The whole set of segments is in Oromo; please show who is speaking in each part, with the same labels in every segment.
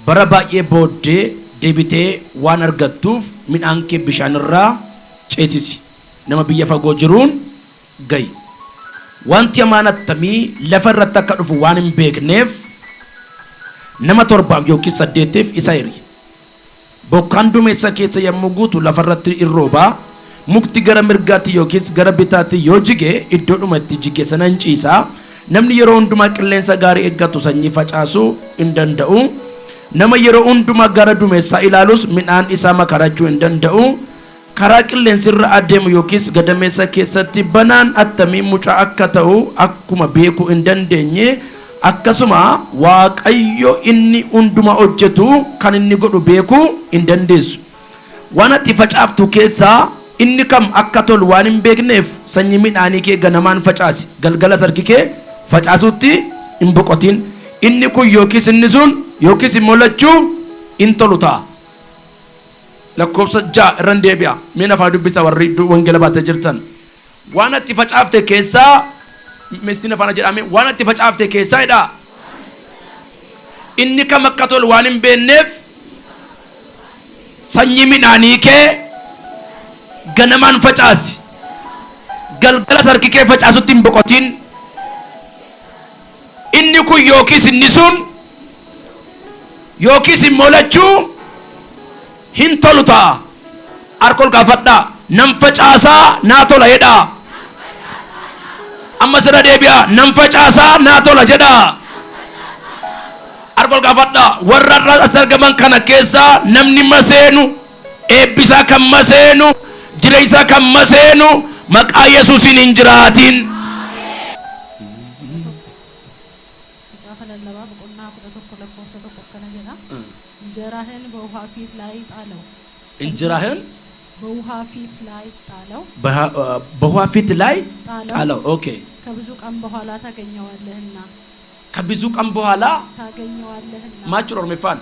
Speaker 1: bara baay'ee booddee deebitee waan argattuuf midhaan kee bishaan irraa ceesisi. Nama biyya fagoo jiruun ga'i. Wanti amaanattamii lafa irratti akka dhufu waan hin beekneef nama 7 yookiin 8 isa hiri. Bokkaan duumessa keessa yommuu guutu lafa irratti irroobaa mukti gara mirgaatti yookiin gara bitaatti yoo jige iddoodhuma itti jige sana hin ciisaa. Namni yeroo hundumaa qilleensa gaarii eeggatu sanyii facaasuu hin danda'u. Nama yeroo hundumaa gara duumessaa ilaalus midhaan isaa makarachuu hin danda'u. Karaa qilleensi irra adeemu yookiin gadameessa keessatti banaan attamii mucaa akka ta'u akkuma beekuu hin dandeenye akkasuma Waaqayyo inni hundumaa hojjetu kan inni godhu beekuu hin dandeessu. Waan ati facaaftu keessaa inni kam akka tolu waan hin beekneef sanyii midhaanii kee ganamaan facaasi. Galgala sarki kee facaasutti hin boqotin. Inni kun yookiis inni sun yookiis immoo lachuu hin tolu ta'a. Lakkoofsa 6 irraan deebi'a. Mee nafaa dubbisa warri wangeela baatee jirtan. Waan ati facaafte keessaa mistiin afaana jedhame waan ati facaafte keessaa jedha. Inni kam akka tolu waan hin beekneef sanyii midhaanii kee ganamaan facaasi. Galgala sarki kee facaasutti hin boqotin. Inni kun yookiis inni sun yookiis immoo lachuu hin tolu ta'a. Harkol kaafadhaa. Nam facaasaa naa tola jedhaa. Amma sirra deebi'a. Nam facaasaa naa tola jedhaa. Harkol kaafadhaa. Warra as argaman kana keessaa namni maseenu eebbisaa kan maseenu jireenyisaa kan maseenu maqaa Yesuusiin hin jiraatin. እንጀራህን በውሃ ፊት ላይ ጣለው። ኦኬ
Speaker 2: ከብዙ ቀን በኋላ ታገኘዋለህና
Speaker 1: ከብዙ ቀን በኋላ
Speaker 2: ታገኘዋለህና
Speaker 1: ማጭሮ ኦሮሜፋን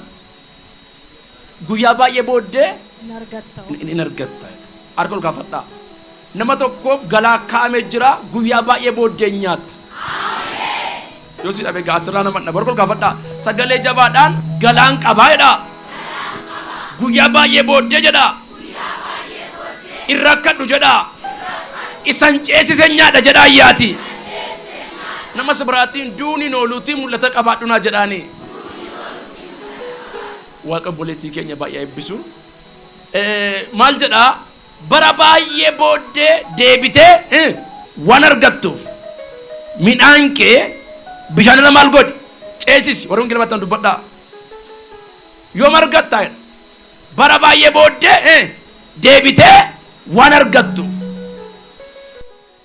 Speaker 1: ጉያ ባየ ቦዴ ነርገታ አርኮል ካፈጣ ነማ tokkoof galaa kaa'amee jira guyyaa baay'ee booddeenyaatti. Amen. Yoo si dhabe gaasirraa nama dha barkol kaafadha sagalee jabaadhaan galaan qabaa jedha. Guyyaa baay'ee booddee jedha. Irra kadhu jedha. Isan ceesise nyaadha jedha ayyaati. Nama sabiraatiin duuniin ooluutii mul'ata qabaadhunaa jedhaani. Waaqa boleettii keenya baay'ee eebbisu. Maal jedha bara baay'ee booddee deebitee waan argattuuf midhaan kee bishaan irra maal godhi ceesisi. Warri wangeela baatan dubbadhaa. Yoom argattaa bara baay'ee booddee deebitee waan argattuuf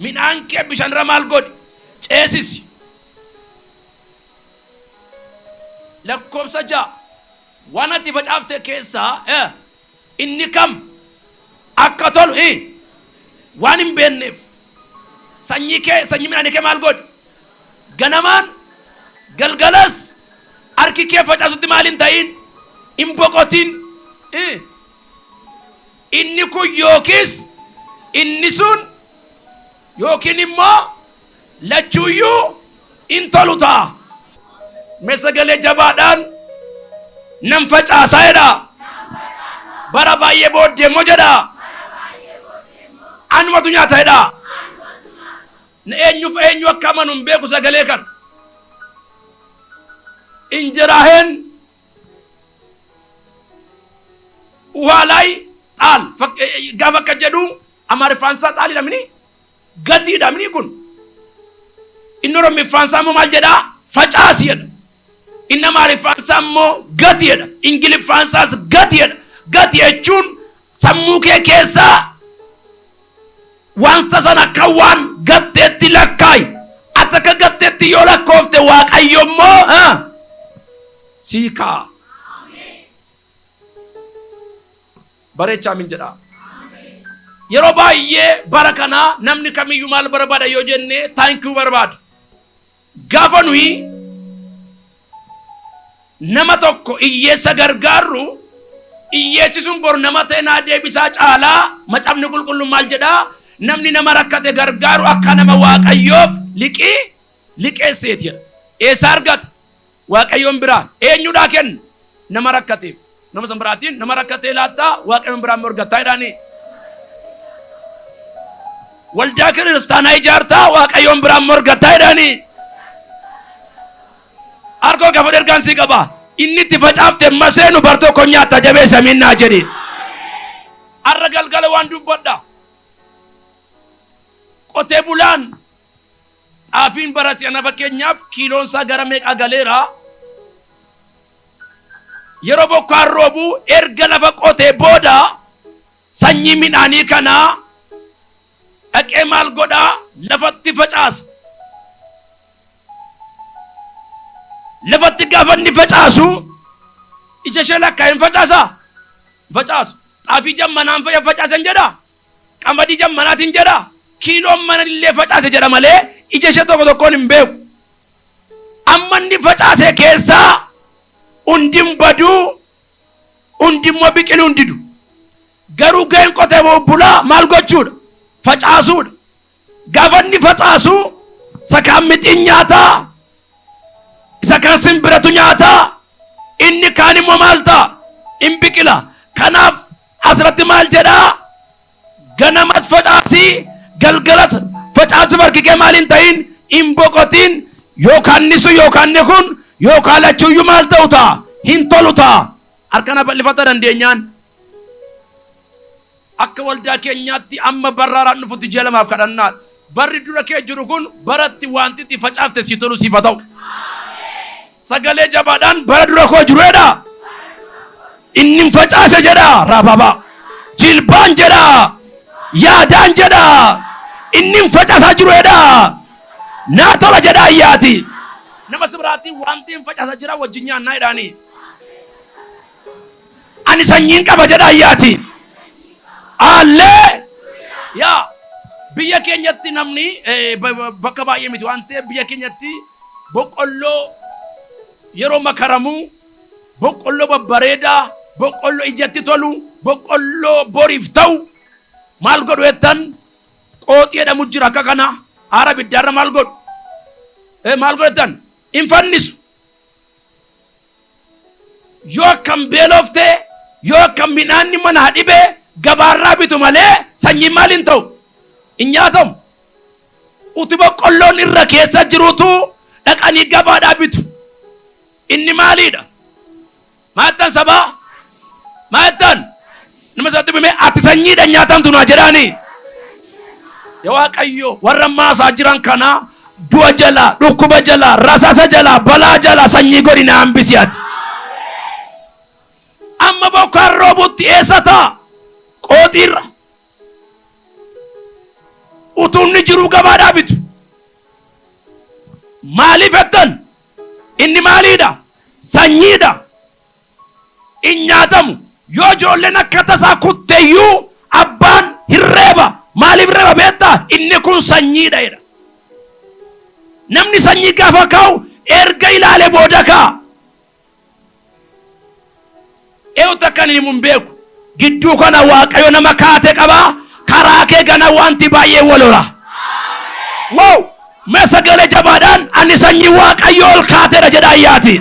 Speaker 1: midhaan kee bishaan irra maal godhi ceesisi. Lakkoofsa 6 waan ati facaafte keessaa inni kam akka tolu waan hin beekneef sanyii midhaanii kee maal godhi ganamaan galgalas harki kee facaasutti maal hin ta'in hin boqotin. Inni kun yookiis inni sun yookiin immoo lachuuyyuu hin tolu ta'a. Mee sagalee jabaadhaan nam facaasaa jedha. Bara baay'ee booddee immoo jedha. Anumatu nyaata jedha. Eenyuuf eenyu akka amanu hin beeku sagalee kan. Injiraaheen walay taal gaafa akka jedhu amaarifaansaa xaalidha mini gatiidha mini kun. Inni oromiffaansaa immoo maal jedhaa facaasi jedha. Inni amaarifaansaa immoo gati jedha. Ingiliffaansaas gati jedha. Gati jechuun sammuu kee keessaa wanta sana akka waan gatteetti lakkaayi. Ati akka gatteetti yoo lakkoofte Waaqayyo immoo sii kaa'a. Bareechaa min jedha. Yeroo baay'ee bara kana namni kamiyyuu maal barbaada yoo jenne taankiyuu barbaada. Gaafa nuyi nama tokko hiyyeessa gargaarru hiyyeessi sun bor nama ta'e naa deebisaa caalaa macafni qulqulluun maal jedha namni nama rakkate gargaaru akka nama Waaqayyoof liqeesseeti jedha. Eessa argata? Waaqayyoon biraa eenyudhaa kenna? nama rakkateef nama sanbiraatiin nama rakkatee laattaa waaqayyoon biraan morgataa jedhanii waldaa kiristaanaa ijaartaa waaqayyoon biraan morgataa jedhanii arkoo gaafa ergaan sii qaba inni itti facaafte maseenu bartoo ko nyaata jabeessa minnaa jedhi arra galgala waan dubbadha qotee bulaan xaafiin barasi'ana fakkeenyaaf kiiloonsaa gara meeqa galeera yeroo bokkaan roobu erga lafa qotee booda sanyii midhaanii kanaa dhaqee maal godhaa lafatti facaasa lafatti gaafa inni facaasu ija ishee lakkaa hin facaasu xaafii jammanaan facaasan jedha qamadii jammanaatiin jedha kiiloon mana illee facaase jedha malee ija ishee tokko tokkoon hin beeku amma inni facaase keessaa undin baduu undimmoo biqilu hundidu garuu ga'een qotee bulaa maal gochuudha facaasuudha gaafa inni facaasu sakaan mixiin nyaataa isa kan simbiratu nyaataa inni kaan immoo maal ta'a in biqila kanaaf asirratti maal jedhaa ganamas facaasii galgalas facaasuuf harkikee maal hin ta'in hin boqotiin yookaan nisu yookaan ni kun yookaan lachuuyyuu maal ta'u ta'a hin tolu ta'a harkana bal'ifata dandeenyaan akka waldaa keenyaatti amma barraaraan dhufutti ji'a lamaaf kadhannaa barri dura kee jiru kun baratti wanti itti facaafte si tolu siif ta'u sagalee jabaadhaan bara dura koo jiru jedha inni facaase jedha raababa jilbaan jedha yaadaan jedha inni facaasaa jiru jedha naa tola jedha ayyaati nama sibiraatti wanti hin facaasa jira wajjin nyaannaa jedhaanii ani sanyiin qaba jedha ayyaati allee yaa biyya keenyatti namni bakka baay'ee miti waan ta'eef biyya keenyatti boqqolloo yeroo makaramu boqqolloo babbareedaa boqqolloo ijatti tolu boqqolloo boriif ta'u maal godhu jettan qooxii jedhamu jira akka kana haara biddaarra maal godhu maal godhettan hin fannisu yoo akkam beelofte yoo akkam midhaanni mana hadhibe gabaarraa bitu malee sanyii maal hin ta'u hin nyaatamu uti boqqolloon irra keessa jirutu dhaqanii gabaadhaa bitu inni maaliidha maattan sabaa maattan nama satti bime ati sanyiidha nyaatamtu naa jedhaanii yaa waaqayyo warra maasaa jiran kana du'a jala dhukkuba jala rasaasa jala balaa jala sanyii godhina hambisi ati amma bokkaan roobutti eessa ta'a qooxiirra utuunni jiru gabaadhaa bitu maaliif ettan inni maaliidha sanyiidha in nyaatamu yoo ijoolleen akka tasaa kutteeyyuu abbaan hirreeba maaliif reeba beektaa inni kun sanyiidha jedha namni sanyii gaafa ka'u erga ilaale booda ka'a eewutu akkan inni mun beeku gidduu kana waaqayyo nama kaate qaba karaa kee gana wanti baay'ee walora wow mee sagalee jabaadhaan ani sanyii waaqayyo ol kaateedha jedha ayyaati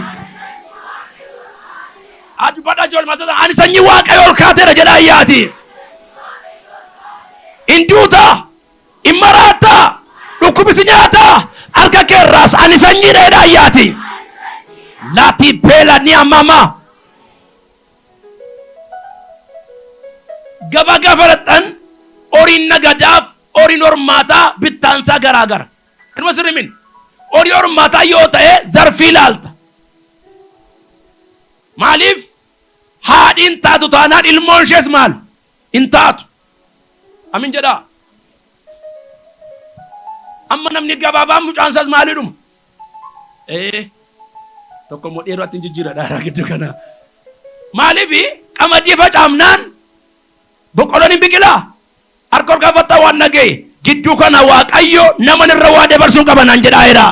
Speaker 1: adu bada jol matata ani sanyii waaqayyo ol kaateedha jedha ayyaati induuta immaraatta dhukkubisi nyaata harka keerraas ani sanyiidha jedha ayyaati laati beela ni amama gaba gafarattan oriin nagadaaf oriin hormaataa bittaansaa garaagara ilma sirrimin horii hormaataa yoo ta'e zarfii laalta maaliif haadhiin taatu taanaan ilmoon ishees maal hin taatu amin jedha amma namni gabaabaan mucaansaas maalidhuma tokko immoo dheeroo attiin jijjiira dhaaraa gidduu kana maaliifi qamadii facaamnaan boqqoloon hin biqilaa harka ol kaafattaa waan nagee gidduu kana waaqayyo naman irra waa dabarsuun qabanaan jedhaayedha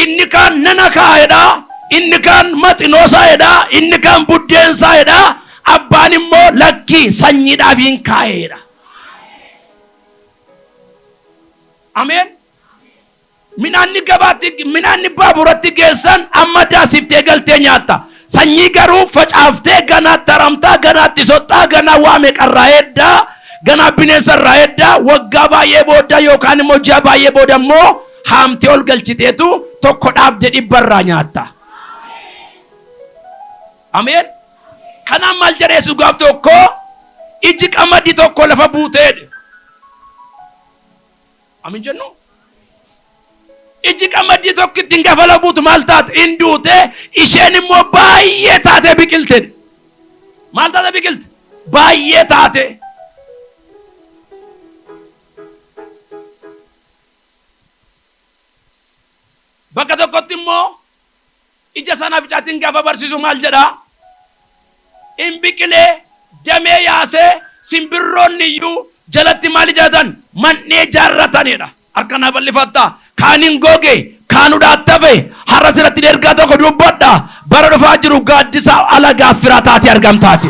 Speaker 1: inni kaan nana kaayedha inni kaan maxinoosaayedha inni kaan buddeensaayedha abbaan immoo lakki sanyiidhaaf hin kaayedha ameen Minanni gabaatti minanni baaburatti geessan amma daasiftee galtee nyaatta. Sanyii garuu facaaftee ganaa taramtaa ganaatti sottaa ganaa waame qarraa heddaa ganaa bineensa irraa heddaa waggaa baay'ee booda yookaan immoo ji'a baay'ee booda immoo haamtee ol galchiteetu tokko dhaabde dhibbarraa nyaatta. Ameen. Kanaan maal jedheessu gaaf tokko iji qamadii tokko lafa buuteedhe. Amin jennu. Iji qamadii tokko ittiin gafala buutu maal taate induute isheen immoo baay'ee taate biqilte. Maal taate biqilte? Baay'ee taate. Bakka tokkotti immoo ija sanaaf ijaatiin gaafa barsiisu maal jedhaa? In biqilee damee yaasee simbirroonni iyyuu jalatti maal ijaatan? Mannee jaarratanidha. Harkana bal'ifattaa. Kaanin goge kaanu dhaattafe har'a sirratti ergaa tokko dubbadha. Bara dhufaa jiru gaaddisa alagaa firaa taate argamtaati.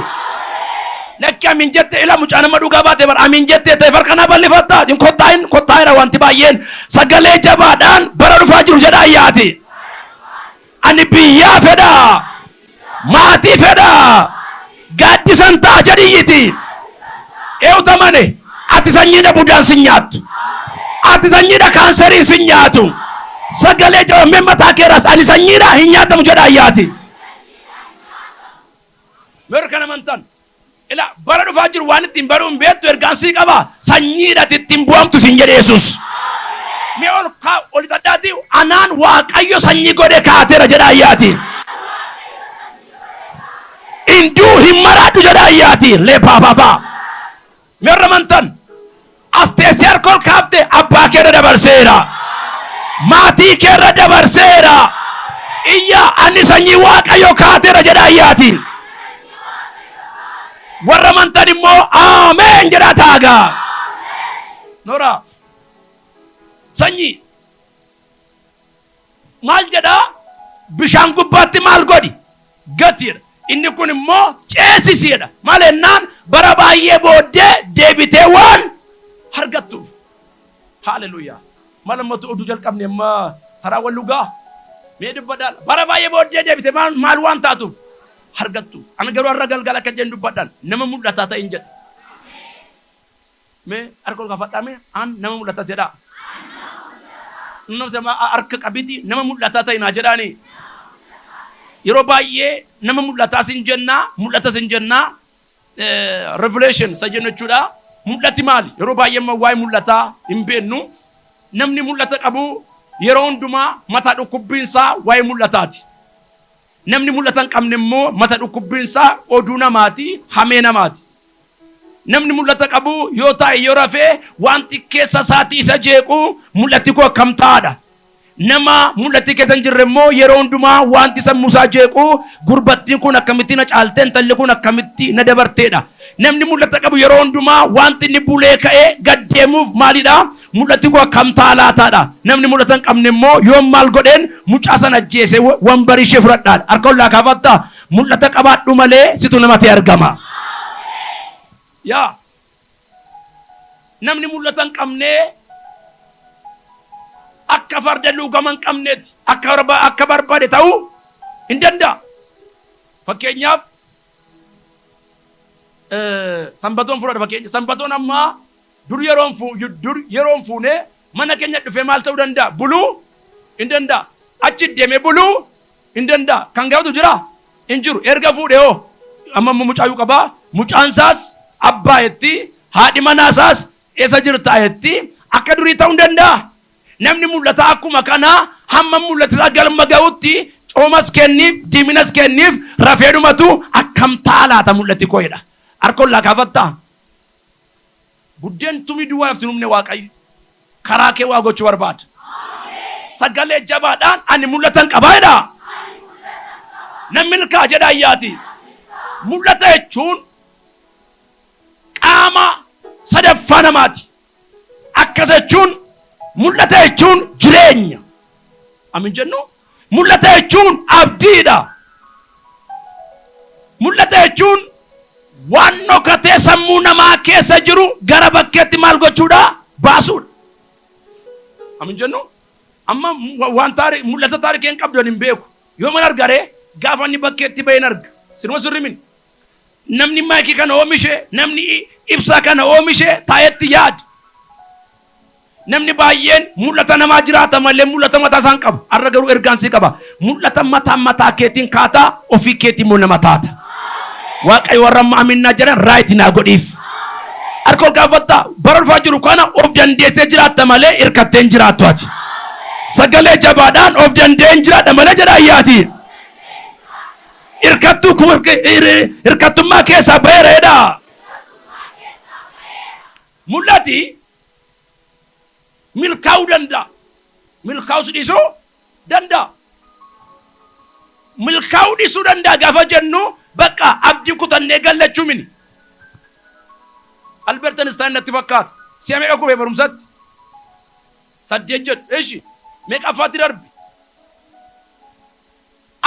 Speaker 1: Lakki amin jette ila mucaa nama dhugaa baate bar amin jette ta'e harkana bal'ifattaa. In kottaa'eera wanti baay'een sagalee jabaadhaan bara dhufaa jiru jedhaa yaati. Ani biyyaa fedhaa. Maatii fedhaa. Gaaddisan ta'a jedhiyyiti. Eewtamane ati sanyiidha budaan sin nyaattu. Ati sanyiidha kaanserii sin nyaatu. Sagalee jabamee mataa keeras ani sanyiidha hin nyaatamu jedhaa yaati. Meeru kana amantan. Ila bara dhufaa jiru waan ittiin baruun beektu ergaan sii qaba. Sanyiidha ittiin bu'amtu sin jedhe Yesuus. Mee ol dhadhaati anaan Waaqayyo sanyii godhe kaateera jedhaa yaati. Induu hin maraadhu jedhaa yaati. Leepaa baabaa. Meeru amantan. Asteessi harkol kaafte abbaa keerra dabarseera. Maatii keerra dabarseera. Iyya ani sanyii Waaqayyo kaateera jedhaa yaati. Warra amantan immoo ameen jedhaa taagaa. Noora. Sanyii. Maal jedhaa? Bishaan gubbaatti maal godhi? Gatiidha. Inni kun immoo ceesisiidha. Maal ennaan bara baay'ee booddee deebitee waan hargattuuf. Hallelujah. Malammatu oduu jalqabne amma taraa wal lugaa. Mee dubbadhaan bara baay'ee booddee deebitee maal waan taatuuf hargattuuf. Ana garuu har'a galgala akka jennu dubbadhaan nama mul'ataa ta'in jedha. Mee harka ol kaafadhaame an nama mul'ataa jedha. Nama sama harka qabiti nama mul'ataa ta'inaa jedhaani. Yeroo baay'ee nama mul'ataa sin jennaa mul'ata sin jennaa revelation sa jennu jechuudha. Mul'ati maali? Yeroo baay'ee waa'ee mul'ataa hin beeknu. Namni mul'ata qabu yeroo hundumaa mata dhukkubbiinsaa waa'ee mul'ataati. Namni mul'ata hin qabne immoo mata dhukkubbiinsaa oduu namaati, hamee namaati. Namni mul'ata qabu yoo taa'e yoo rafee wanti keessa isaati isa jeequ mul'ati koo akkam taa'aadha. Nama mul'ati keessa hin jirre immoo yeroo hundumaa wanti sammuusaa jeequ gurbattiin kun akkamitti na caaltee intalli kun akkamitti na dabarteedha. Namni mul'ata qabu yeroo hundumaa wanti inni bulee ka'ee gaddeemuuf maalidha? Mul'ati koo akkam taalaataadha. Namni mul'ata hin qabne immoo yoo maal godheen mucaa sana ajjeese wambarii ishee fudhadhaadha. Harka ol kaafattaa mul'ata qabaadhu malee situ namatti argama. Yaa namni mul'ata hin qabne akka farda luugama hin qabneeti akka barbaade ta'uu hin danda'a. Fakkeenyaaf sanbatoon fudhadha fakkeenya sanbatoon amma dur yeroon fuune mana keenya dhufee maal ta'uu danda'a? Buluu hin danda'a. Achi deemee buluu hin danda'a. Kan gaafatu jira hin jiru. Erga fuudhee hoo amma mucaayuu qabaa. Mucaan saas abbaa yetti haadhi manaasaas eessa jirta yetti akka durii ta'uu hin danda'a. Namni mul'ata akkuma kana hamma mul'ata isaa galma ga'utti coomas kenniif diiminas kenniif rafeedhumatu akkam taalaata mul'ati koo'edha. Harka ol kaafattaa buddeen tumii duwwaaf sinumne Waaqayyo karaa kee waa gochuu barbaada. Sagalee jabaadhaan ani mul'atan qabaadha. Namni milkaa jedhaa yaati. Mul'ata jechuun qaama sadaffaa namaati. Akkas jechuun mul'ata jechuun jireenya. Amin jennu mul'ata jechuun abdiidha. Mul'ata jechuun waan nokatee sammuu namaa keessa jiru gara bakkeetti maal gochuudha? Baasuudha. Amin jennu amma waan taari mul'ata taarikeen qabdan hin beeku yoo man argare gaafa inni bakkeetti bahin arga sinuma sirrimin namni maayikii kana oomishe namni ibsaa kana oomishe taayetti yaad namni baay'een mul'ata namaa jiraata malee mul'ata mataa isaan qabu arra garuu ergaansi qaba mul'ata mataa keetiin kaataa ofii keetiin moo nama taata waaqayyo warra maaminaa jedhan raayit naa godhiif arkol gaafatta bararfaa jiru kana of dandeessee jiraatta malee irkatteen jiraattu ati sagalee jabaadhaan of dandeen jiraadha malee jedha ayyaati irkattummaa keessaa baheereedha mul'ati milkaa'uu danda'a milkaa'us dhiisuu danda'a milkaa'uu dhiisuu danda'a gaafa jennu bakka abdii kutannee gallachuu mini Albert Einstein natti fakkaata si'a meeqa kufee barumsatti 8 jedhu eeshi meeqa affaatti darbi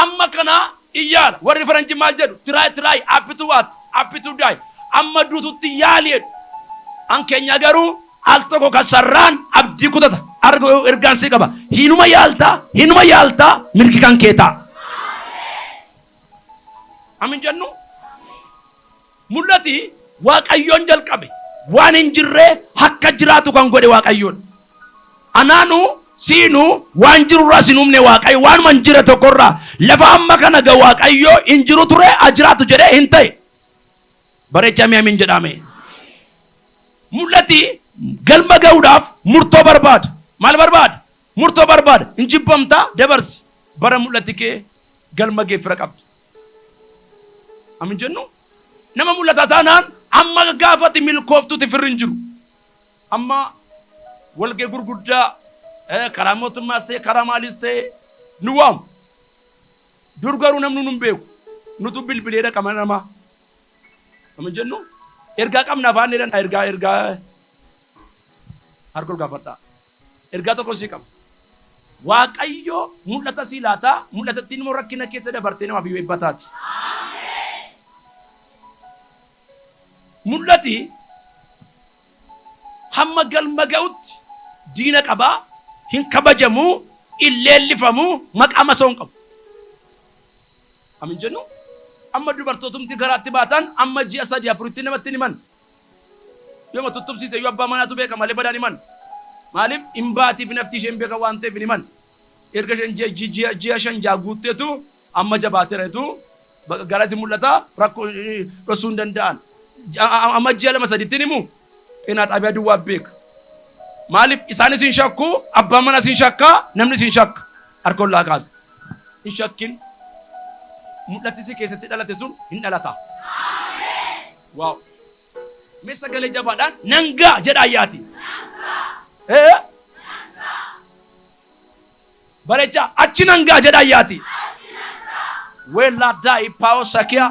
Speaker 1: amma kana iyyaala warri faranji maal jedhu try happy to die amma duututti yaali jedhu an keenya garuu al tokko kasarraan abdii kutata argo ergaansi qaba hinuma yaalta milki kan keeta amin jennu mul'ati waaqayyoon jalqabe waan hin jirre hakka jiraatu kan godhe waaqayyoon anaanu siinu waan jirurraa sinumne waaqayyo waan man jire tokkorraa lafa amma kana ga waaqayyo hin jiru ture ajiraatu jedhe hin ta'e bareechamee amin jedhame mul'ati galma ga'uudhaaf murtoo barbaada maal barbaada murtoo barbaada hin jibbamta dabarsi bara mul'ati kee galma geeffira qabda amin jennu nama mul'ata taanaan amma gaafati milkooftuuti firrin jiru amma walgee gurguddaa karaa mootummaas ta'e karaa maalis ta'e nu waamu dur garuu namni nun beeku nutu bilbileedha qama namaa amin jennu ergaa qabna afaan jedhan ergaa harkol gaafadhaa ergaa tokko sii qaba waaqayyo mul'ata sii laata mul'atattiin immoo rakkina keessa dabartee namaaf yoo eebbataati mul'ati hamma galma ga'utti diina qabaa hin kabajamu illeellifamu maqaa masoon qabu amin jennu amma dubartootumti garaatti baatan amma ji'a 3-4 namatti himan yoo tutubsiise yoo abbaa manaatu beeka malee badaan himan maaliif imbaatiif nafti isheen beeka waan ta'eef himan erga isheen ji'a 5 guutteetu amma jabaateeretu garaatti mul'ata rakkoo dhosuu hin danda'an amma ji'a 2-3 himu xinaa xaabiyaa duwwaa beeka maaliif isaanis hin shakku abbaan manas hin shakka namnis hin shakka harkoon laa kaasa hin shakkin mul'atisi keessatti dhalate sun hin dhalata waaw mee sagalee jabaadhaan nangaa jedha ayyaati bareecha achi nangaa jedha ayyaati Waldaa ipaawo sakiya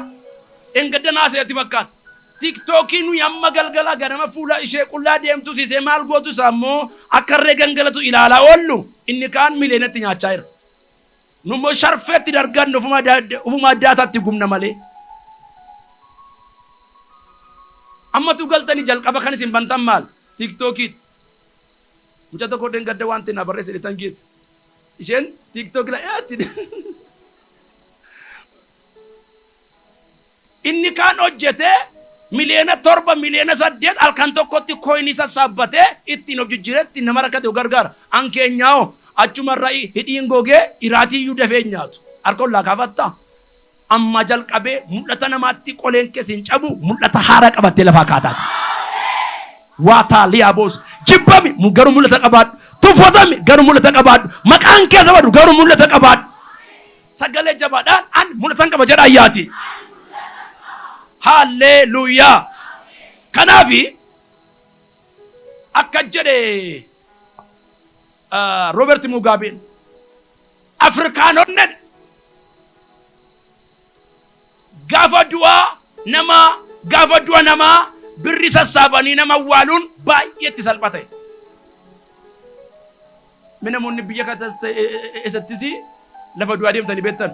Speaker 1: engaddanaa seetti fakkaata TikTokii nu yamma galgala ganama fuula ishee qullaa deemtu siisee maal gootu saammoo akkarree gangalatu ilaalaa oollu inni kaan mileenatti nyaachaa jira nummo sharfeetti dargan ufuma addaataatti gumna malee amma tu galtani jalqaba kan isin bantan maal TikTokii mucha tokko den gadda wanti na barreesse dhitan geesse isheen TikTok la yaatti inni kaan hojjete miliyoona 7 miliyoona 8 alkan tokkotti koyni sassaabbate ittiin of jijjiiretti nama rakkate gargaara an keenyaao achumarraa hidhiin gogee iraatiyyuu dafee nyaatu harkoon laa kaafatta amma jalqabee mul'ata namaatti qoleen keessa hin cabu mul'ata haaraa qabattee lafaa kaataati waataa liyaabos jibbami garuu mul'ata qabaadhu tuffatami garuu mul'ata qabaadhu maqaan keessa badu garuu mul'ata qabaadhu sagalee jabaadhaan an mul'atan qaba jedha ayyaati Hallelujah. Kanafi akka jedhe Robert Mugabe Afrikaanonni gaafa du'a nama birri sassaabanii nama waaluun baay'eetti salphata. Mina munni biyya katas esattisi lafa du'a deemtanii beektan.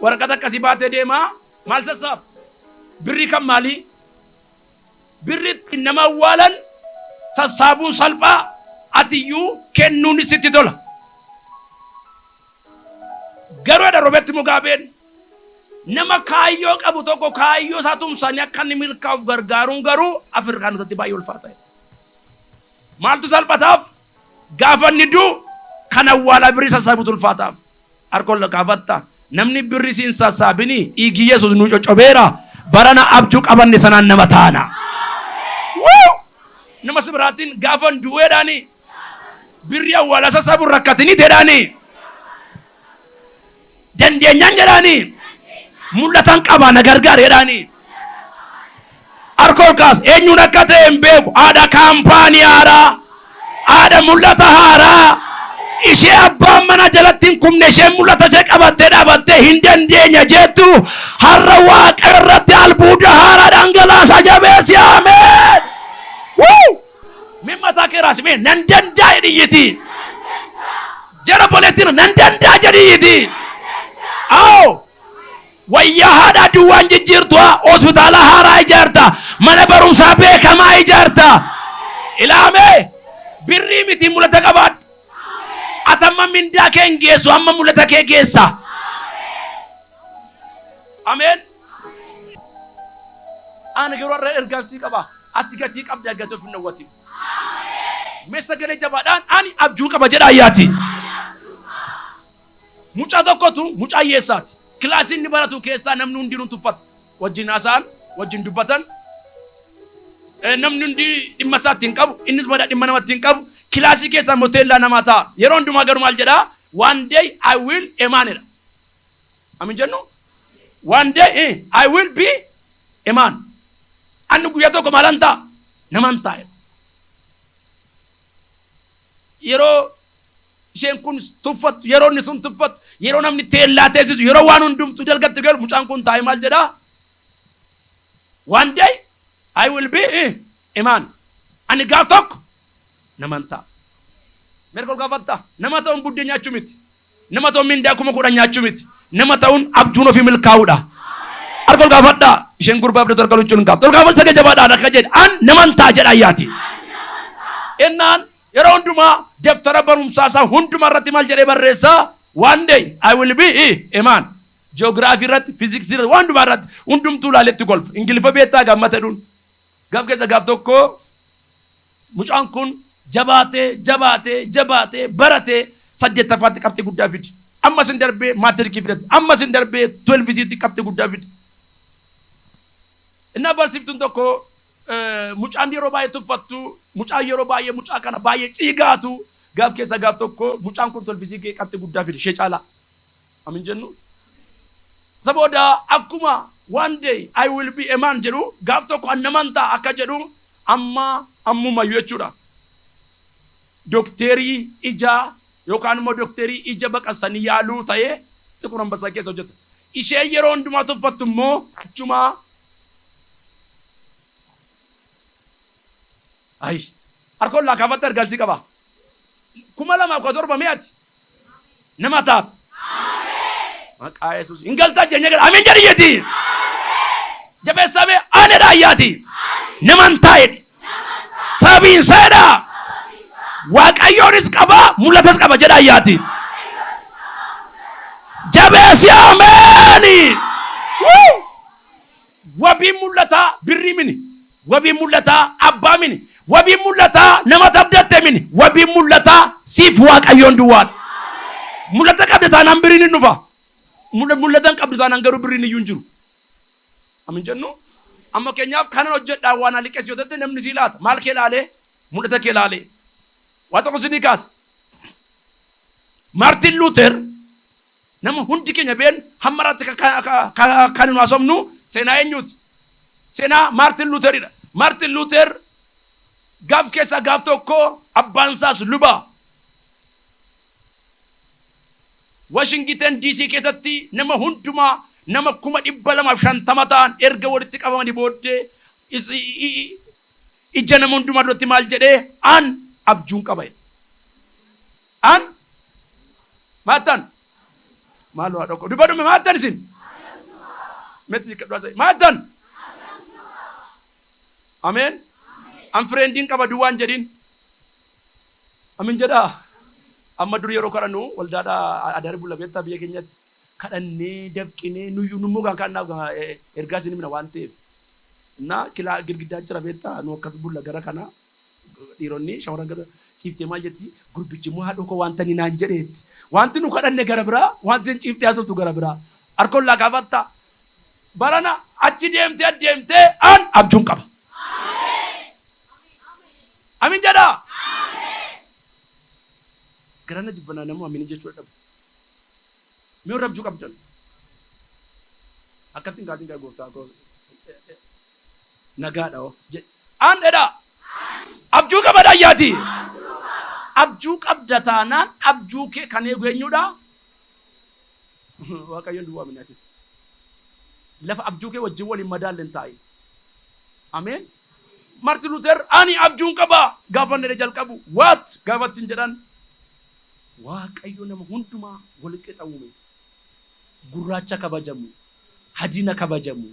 Speaker 1: waraqata akkasii baatee deemaa maal sassaab birri kan maali birri nama waalan sassaabuun salphaa, atiyyuu kennuun sitti tola. Garuu dha Roberti Mugaabeen nama kaayyoo qabu tokko kaayyoo isaa tumsanii akka inni milkaa'uuf gargaaruun garuu Afrikaanotatti baay'ee ulfaata. Maaltu salphataaf? Gaafa inni du'u kan awwaala birrii sassaabutu ulfaataaf. Harkolla kaafatta namni birrii siin sassaabini dhiigi Yesuus nu coccobeera barana abjuu qabanne sanaan nama taana. Nama sibiraatiin gaafa du'eedhaani birrii awwaala sassaabuun rakkatini teedhaani dandeenyaan jedhaani mul'atan qaba na gargaareedhaani. Harkolkaas eenyuun akka ta'e hin beeku haadha kaampaanii haaraa haadha mul'ata haaraa ishee abbaan mana jalatti hin kumne ishee mul'ata ishee qabattee dhaabattee hin dandeenya jettu har'a Waaqa irratti albuuda haaraa dhangalaasa jabeessi ameen. Mimmataa keeraas mee nan danda'a jedhiyyiti jara boleettiin nan danda'a jedhiyyiti. Wayyaa haadha duwwaan jijjiirtua hospitaala haaraa ijaarta mana barumsaa beekamaa ijaarta ilaame birrii miti mul'ata qabaadhu atamma mindaa kee hin geessu amma mul'ata kee geessa. Ameen. Ana garuu irra ergansii qaba ati gatii qabda gatoof hin dhowwati. Meessa galee jabaadhaan ani abjuu qaba jedha ayyaati. Mucaa tokkotu mucaa hiyyeessaati. Kilaasiin ni baratu keessaa namni hundinuu tuffata. Wajjin haasa'an, wajjin dubbatan. Namni hundi dhimma isaatti hin qabu, innis madaa dhimma namatti hin qabu. Kilaasii keessaa moteellaa namaa ta'a. Yeroo hundumaa garuu maal jedhaa? One day I will a man jedha. Amin jennu? One day I will be a man. Anni guyyaa tokko maalan ta'a? Naman ta'a. Yeroo isheen kun tuffatu, yeroo inni sun tuffatu, yeroo namni teellaa teessisu, yeroo waan hundumtu dalgatti galu mucaan kun taa'e maal jedhaa? One day I will be a man. Ani gaaf tokko naman ta'a. Merkol gaafatta nama ta'uun buddeen nyaachuu miti. Nama ta'uun mindaa 10,000 nyaachuu miti. Nama ta'uun abjuun ofii milkaa'uudha. Harkol gaafadhaa isheen gurbaa abdii torka luchuun gaaf. Torka gaafal sagee jabaadhaan akka jedhe an naman ta'a jedha ayyaati. Ennaan yeroo hundumaa deftara barumsaa isaa hundumaa irratti maal jedhee barreessaa? One day I will be a man. Geography irratti, physics irratti, waan hundumaa irratti hundumtuu laaletti golfa. Ingiliffa beektaa gammata dhuun. Gaaf keessa gaaf tokko mucaan kun jabaatee baratee 8ffaatti qabxii guddaa fide. Ammas hin darbee maatirikii fidate. Ammas hin darbee 12tti qabxii guddaa fide. Innaa barsiiftuun tokko mucaan yeroo baay'ee tuffattu, mucaan yeroo baay'ee mucaa kana baay'ee ciigaatu. Gaaf keessa gaaf tokko mucaan kun 12tti qabxii guddaa fide ishee caalaa. Amin jennu. Sabooda akkuma one day I will be a man jedhu gaaf tokko annaman ta'a akka jedhu ammumayyuu jechuudha. Dokterii ijaa yookaan immoo dokterii ija baqassanii yaaluu ta'ee xiqqoo Ambassaa keessa hojjeta. Ishee yeroo hundumaa tuffattu immoo achuma harkoon laakaafatti argansii qaba. 2017 mi'aati nama taata. Maqaa Yesuus hin galtaa jeenya gara amiin jedhiyyati. Jabeessamee aanedha ayyaati. Naman taa'edha. Sabiin seedha. Waaqayyoonis qaba mul'atas qaba jedha ayyaati. Jabeessi ameeni. Wabiin mul'ataa birrii mini. Wabiin mul'ataa abbaa mini. Wabiin mul'ataa nama tabdatte mini. Wabiin mul'ataa siif waaqayyoon duwwaan. Mul'ata qabda taanaan birriin hin dhufa. Mul'atan qabdu taanaan garuu birriin iyyuu hin jiru. Amin jennu. Amma keenyaaf kanan hojjedhaa waan liqeessi yoo ta'e namni sii laata. Maal kee laalee? Mul'ata kee laalee. Waa tokko sinii kaase. Martin Luther nama hundi keenya been hammaratti kan nu haasofnu seenaa eenyuuti? Seenaa Martin Lutheridha. Martin Luther gaaf keessa gaaf tokko abbaan isaas luba. Washington DC keessatti nama hundumaa nama 250 ta'an erga walitti qabamanii booddee ija nama hundumaa duratti maal jedhee an abjuun qaba. An maatan maal waa dhokko dubadume maatan isin meti kadwasa maatan amen An friendin qaba duwwaan jedhin. Amin jedha. Amma dur yeroo kadhannu waldaadha adaari bulla beektaa biyya keenyatti kadhannee dafqinee nuyyuu nummoo kan kannaaf ergaa isin himna waan ta'eef. Na kilaa girgiddaa jira beektaa nu akkas bulla gara kana dhiironni shawaran gara ciiftee maal jetti gurbichi immoo haadhoo koo wanta ni naan jedheetti. Wanti nu kadhanne gara biraa wanti isin ciiftee haasoftu gara biraa. Harkoon laa gaafatta. Barana achi deemtee an abjuun qaba. Amin jedha. Garana jibbana namu amin jechuudha dhabu. Mee warra abjuu qabdan. Akkattiin kaasiin gaa gooftaa koo nagaadha oo. An edha. Abjuu qaba dhaayyaati. Abjuu qabda taanaan abjuu kee kan eegu eenyudha? Waaqayyoon duwwaa minaatis. Lafa abjuu kee wajjin waliin madaalleen taa'e. Ameen. Martin Luther ani abjuun qaba gaafanne jalqabu what gaafattiin jedhan waaqayyo nama hundumaa walitti xawume gurraacha kabajamu hadina kabajamu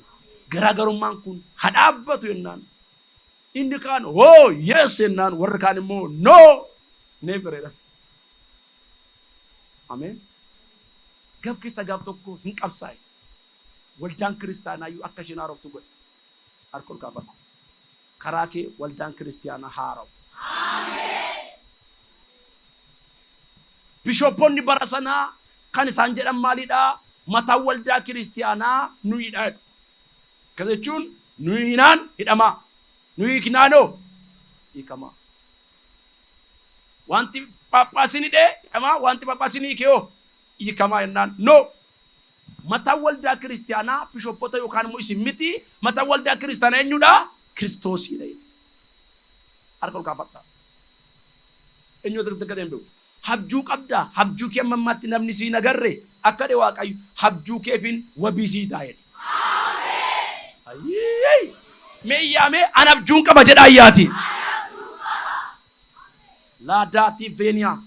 Speaker 1: garaagarummaan kun hadhaabbatu yennaan inni kaan oh yes yennaan warri kaan immoo no never jedhan. Ameen. Gaaf keessa gaaf tokko hin qabsaa'e waldaan kiristaanaa iyyuu akka isheen haaroftu godhe harkoon kaafadhu. Karaa kee waldaan kiristaanaa haarawu. Bishooponni bara sanaa kan isaan jedhan maalidha? Mataa waldaa kiristaanaa nuyidha. Kana jechuun nuyinaan hidhamaa. Nuyi kinaanoo hiikamaa. Wanti paappaasiin hidhee hidhamaa wanti paappaasiin hiikee hiikamaa jennaan. No. Mataa waldaa kiristaanaa bishooppota yookaan immoo isin miti. Mataa waldaa kiristaanaa eenyudha? Kiristoosii dha. Harka ol kaafadha. Eenyuutu irratti akka deemtu. Habjuu qabda. Habjuu kee ammammaatti namni sii nagarre akka dhe waaqayyo habjuu keefin wabii sii taa'e. Ayyee. Mee yaamee an habjuun qaba jedha ayyaati. Laadaati Veeniyaa.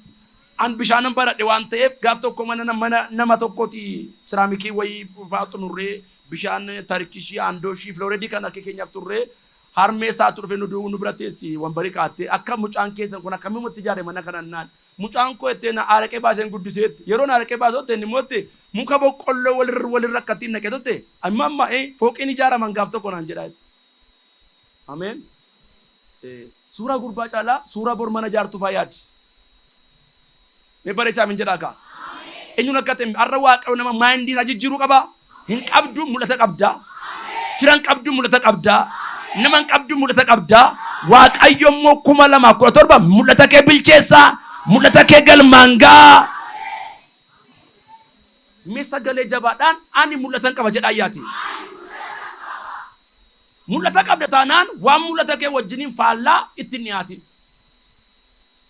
Speaker 1: An bishaanan baradhe waan ta'eef gaaf tokko mana nama tokkooti siraamikii wayii faatu nurree bishaan tarkishii andooshii flooredii kan akka keenyaaf turree harmee isaatu dhufe nu bira teessi wambarii kaatte akka mucaan keessan kun akkamitti ijaare mana kanannaan mucaan koo ettee na araqee baaseen guddiseetti yeroo na araqee baasotte inni mootte muka boqqolloo walirra akkattiin naqetotte amma fooqiin ijaaraman gaaf tokko naan jedha. Ameen. Suuraa gurbaa caalaa suuraa bor mana jaartu fayyaadi. Me bareechaa min jedhaa kaa. Eenyuun akka ta'e har'a waaqayyo nama maayindii isaa jijjiiruu qaba. Hin qabdu mul'ata qabda. Firan qabdu mul'ata qabda. Nama hin qabdu mul'ata qabda. Waaqayyo immoo 2017 mul'ata kee bilcheessaa. Mul'ata kee galmaangaa. Mee sagalee jabaadhaan ani mul'atan qaba jedhaa ayyaati. Mul'ata qabda taanaan waan mul'ata kee wajjiniin faallaa ittiin dhiyaatin.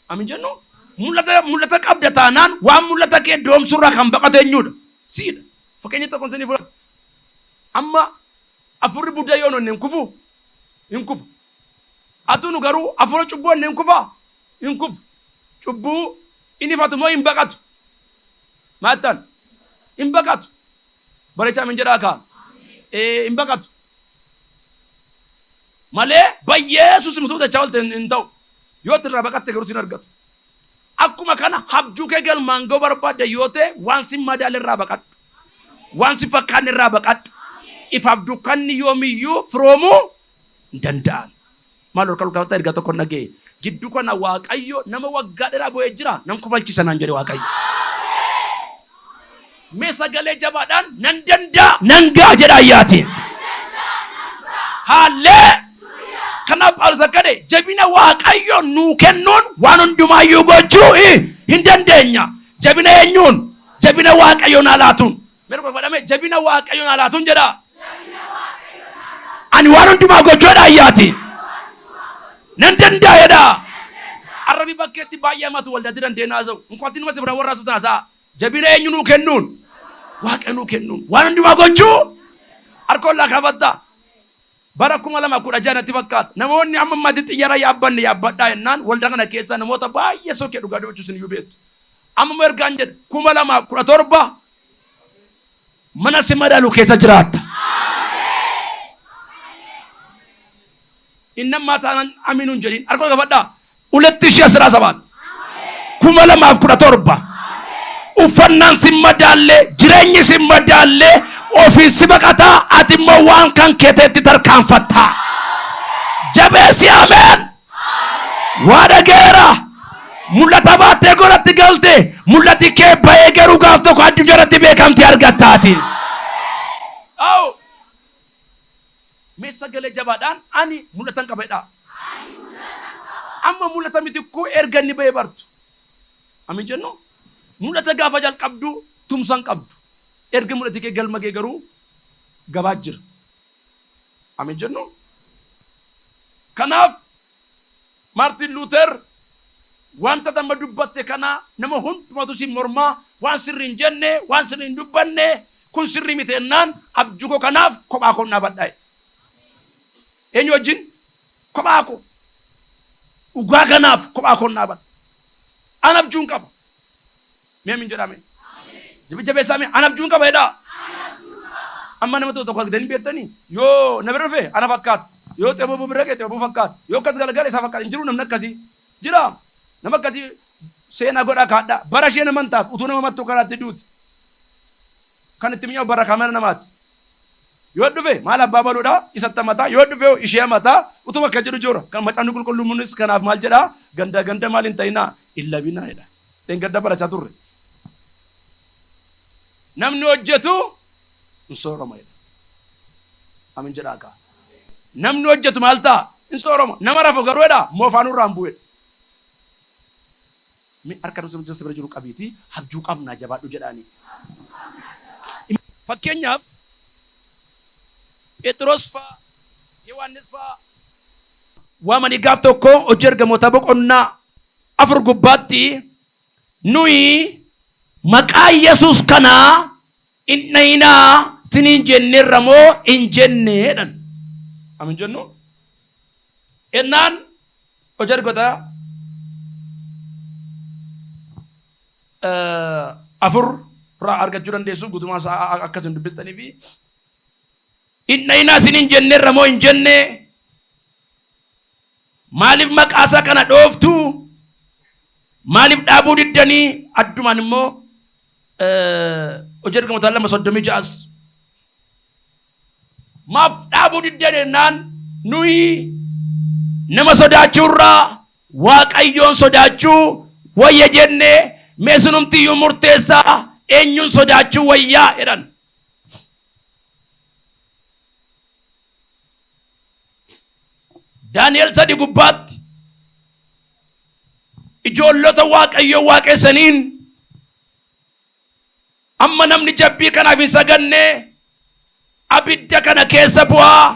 Speaker 1: Amin jennu. Mul'ata qabda taanaan waan mul'ata kee doomsurraa kan baqatu eenyudha? Siidha. Fakkeenya tokkoon sanii fudhatu. Amma afurri buddaa yoo nonne hin kufu. Atuunu garuu afura cubbuu nne hin kufu. Cubbuu inni fatu moo hin baqatu? Maattan? Hin baqatu. Bareechaa min jedhaa kaa. Hin baqatu. Malee Yesuus mutuu dachaa olte hin ta'u. Yoo tirraa baqatte garuu sin argatu. Akkuma kana habjuu kee galmaangoo barbaadde yoo ta'e waan si madaalirraa baqadhu. Waan si fakkaanirraa baqadhu. Ifaaf dukkanni yoomiyyuu firoomuu hin danda'an. Maal ol kaluukaa erga tokko nagee gidduu kana waaqayyo nama waggaa dheeraa bo'ee jira nam kufalchisa naan jedhe waaqayyo. Mee sagalee jabaadhaan nan danda'a nan ga'a jedha ayyaati. Haallee. Kanaaf Phaawulos akkana jabina waaqayyo nuu kennuun waan hundumaayyuu gochuu hin dandeenya. Jabina eenyuun? Jabina waaqayyoon alaatuun. Meeqa kun fadhame jabina waaqayyoon alaatuun jedha. Ani waan hundumaa gochuudha ayyaati. Nan danda'a jedha. Arrabi bakkeetti baay'ee matu waldatti dandeenya haasa'u. Nkwaatti nama sibira warra suutan haasa'a. Jabina eenyu nuu kennuun? Waaqayyo nuu kennuun. Waan hundumaa gochuu? Harkoon laa kaafattaa. Bara 2016 fakkaata namoonni amma maditti xiyyaara yaabbadhaa jennaan waldaa kana keessa namoota baay'ee sokkee dhugaa dubbachuus ni beektu. Amma ergaan jedhu 2017 mana si madaalu keessa jiraatta. Innammaa taanaan aminuun jedhin. Harka qabadhaa. 2017. 2017. Uffannaan si madaallee, jireenyi si madaallee, ofiin si baqataa, ati immoo waan kan keeteetti tarkaanfattaa. Jabeessi ameen. Waa dhageera. Mul'ata baattee godhatti galte. Mul'ati kee bahee garuu gaaf tokko addunyaa irratti beekamtii argattaati. Mee sagalee jabaadhaan ani mul'atan qabedha. Amma mul'ata Mitikuu erga inni bahee bartu. Amin jennu mul'ata gaafa jalqabdu tumsan qabdu. Erga mul'ati kee galma kee garuu gabaa jira. Amin jennu. Kanaaf Martin Luther wanta damma dubbatte kana nama hundumatu si mormaa waan sirrii hin jenne waan sirrii hin dubbanne kun sirrii miti ennaan abjuu kanaaf kophaa koo dhaabadhaa. Eenyu wajjin kophaa koo dhugaa kanaaf kophaa koo dhaabadha. An abjuun qaba. Mee min jedhame. Jabeessaa mee an abjuun qaba jedhaa. Amma nama tokko argitanii beektanii yoo na bira dhufe ana fakkaata. Yoo xeeboo bira ga'e xeeboo fakkaata. Yoo akkas galagala isaa fakkaata. Hin jiru namni akkasii. Jira. Nama akkasii seenaa godhaa kaadhaa. Bara ishee naman taatu utuu nama mattuu karaatti duuti. Kan itti mi'aawu bara kaamera namaati. Yoo dhufe maal abbaa baluudha isatti mataa yoo dhufe ishee mataa utuu bakka jedhu joora. Kan macaafni qulqulluunis kanaaf maal jedhaa ganda ganda maal hin ta'inaa illa binaa jedha. Dheen gadda barachaa turre. Namni hojjetu hin sooroma jedha. Amin jedhaa kaa. Namni hojjetu maal ta'a hin sooroma. Nama rafu garuu jedha moofaan irraan bu'edha. Harka nuti jala bira jiru qabiitii abjuu qabnaa jabaadhu jedhaanii. Fakkeenyaaf Phexros faa Yohaannis faa waamanii gaaf tokko hojii ergamoota boqonnaa 4 gubbaatti nuyi maqaa Yesuus kanaa hin dhayinaa siniin jenneerra moo hin jenneedhan. Amin jennu ennaan hojii ergoota 4 irraa argachuu dandeessu guutumaa akkasiin dubbistanii fi hin dhayinaa siniin jenneerra moo hin jenne maaliif maqaasaa kana dhooftu maaliif dhaabuu diddanii addumaan immoo hojii ergamootaa 2:36 maaf dhaabuu diddan jennaan nuyi nama sodaachuurraa Waaqayyoon sodaachuu wayya jenne mee sunumtiyyuu murteessaa eenyuun sodaachuu wayyaa jedhan. Daani'el 3 gubbaatti ijoollota Waaqayyoo waaqessaniin amma namni jabbii kanaaf hin saganne abidda kana keessa bu'aa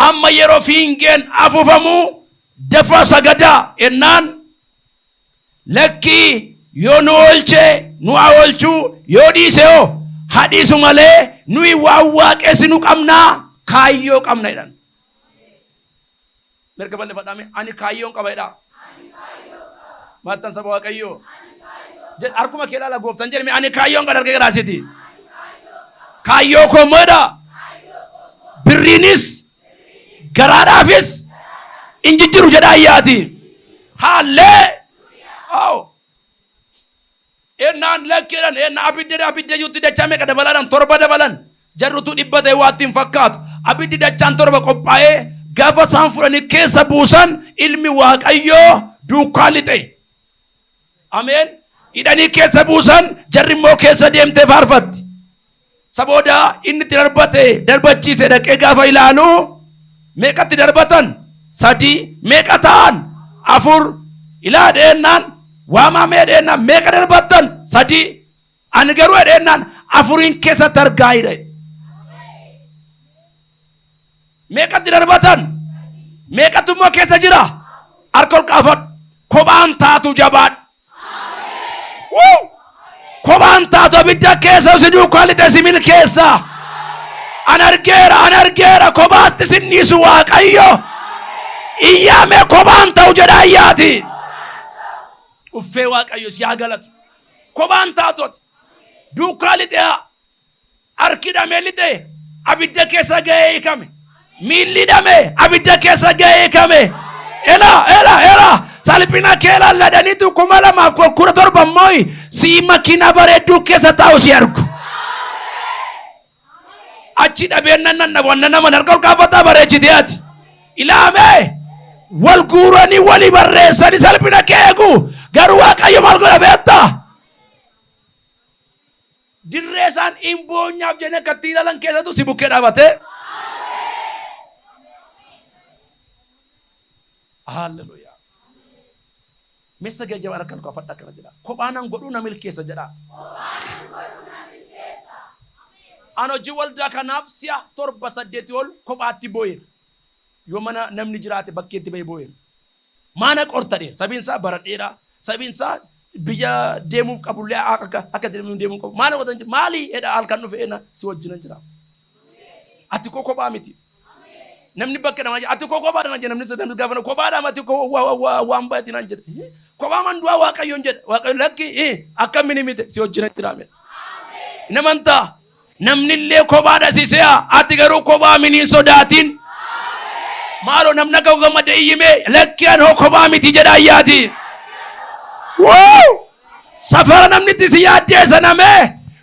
Speaker 1: amma yeroo fiingeen afuufamu dafa sagadaa ennaan lakkii yoo nu oolche nu haa oolchuu yoo dhiise hoo hadhiisu malee nuyi waan waaqessinu qabnaa kaayyoo qabna jedhan. Merga balleeffadhaame ani kaayyoon qaba jedhaa. Maattan saba Waaqayyoo. Harkuma kee ilaala gooftaan jedhame ani kaayyoon qaba dargee garaasiti. Kaayyoo koo moodha. Birriinis garaadhaafis injijjiru jedhaa ayyaati. Haallee. Ennaan lakkeedhaan enna abidda yuutti dachaa meeqa dabalaadhaan 7 dabalan. Jarrutu dhibba ta'e waatti hin fakkaatu. Abiddi dachaan 7 qophaa'ee gaafa isaan fudhanii keessa buusan ilmi Waaqayyoo duukaa lixe. Ameen. Hidhanii keessa buusan jarri immoo keessa deemtee faarfatti. Sabooda inni itti darbachiise dhaqee gaafa ilaalu meeqatti darbatan 3 meeqa ta'an 4 ilaa dheennaan waamamee dheennaan meeqa darbatan 3 ani garuu dheennaan 4 keessatti argaa hidhe. Meeqatti darbatan meeqatti immoo keessa jira harka ol qaafadhu kophaan taatu jabaadhu. Kophaan taatu abidda keessa si duukaa lixe simil keessa an argeera kophaatti sinniisu Waaqayyo iyyaamee kophaan ta'u jedha ayyaati. Uffee Waaqayyo si haa galatu. Kophaan taatoti duukaa lixe harki hidhamee lixe abidda keessa ga'ee hiikame miilli hidhame abidda keessa ga'ee kame ela salphina kee laalladhaniitu 2017 immoo si makiina bareedduu keessa taa'u si argu. Achi dhabeennan wanna nama narqal kaafataa bareechitee ati ilaame wal guuranii walii barreessanii salphina kee eegu garuu Waaqayyo maal godha beektaa? Dirree isaan imboonyaaf jennee kattii ilaalan keessattuu si bukkee dhaabatee. Hallelujah. Messa gajjaba harkaan kaafadha kana jedha. Kophaanan godhuu na milkeessa jedha. An hojii waldaa kanaaf si'a 7-8 ol kophaatti boo'eera. Yoo mana namni jiraate bakkeetti bahee boo'eera. Maana qortadheera. Sabiinsaa baradheera. Sabiinsaa biyya deemuuf qabullee akka deemuuf qabu. Maana qotan maali edha halkan dhufe ena si wajjinan jira. Ati koo kophaa miti. Namni bakka nama ati koo kophaadhaan jedha namni gaafana kophaadhaan ati koo waan baay'atiin aan jedha. Kophaa man du'aa Waaqayyoon jedha. Waaqayyo lakki akkamiin miti si wajjinan jira. Namantaa. Namni illee kophaadha siisee ati garuu kophaa miniin sodaatiin. Maaloo namna ga'u gammada iyyimee lakkiyaan hoo kophaa miti jedha ayyaati. Safara namni itti si yaaddeessa namee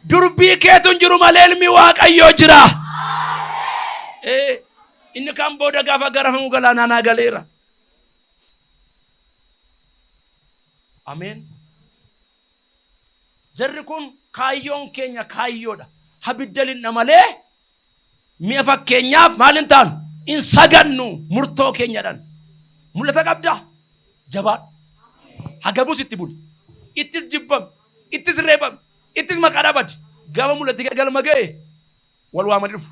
Speaker 1: durbii keetuun jiru malee ilmi Waaqayyoo jira. Inni kan booda gaafa garafamu galaanaa galeera. Ameen. Jarri kun kaayyoon keenya kaayyoodha. Habiddalin namalee mi'a fakkeenyaaf maalin taanu in sagannu murtoo keenyadhaan. Mul'ata qabda jabaadhu. Hagabus itti buli. Ittis jibbam. Ittis reebam. Ittis maqaa dhabadi. Gaafa mul'ati galma ga'e wal waamanii dhufu.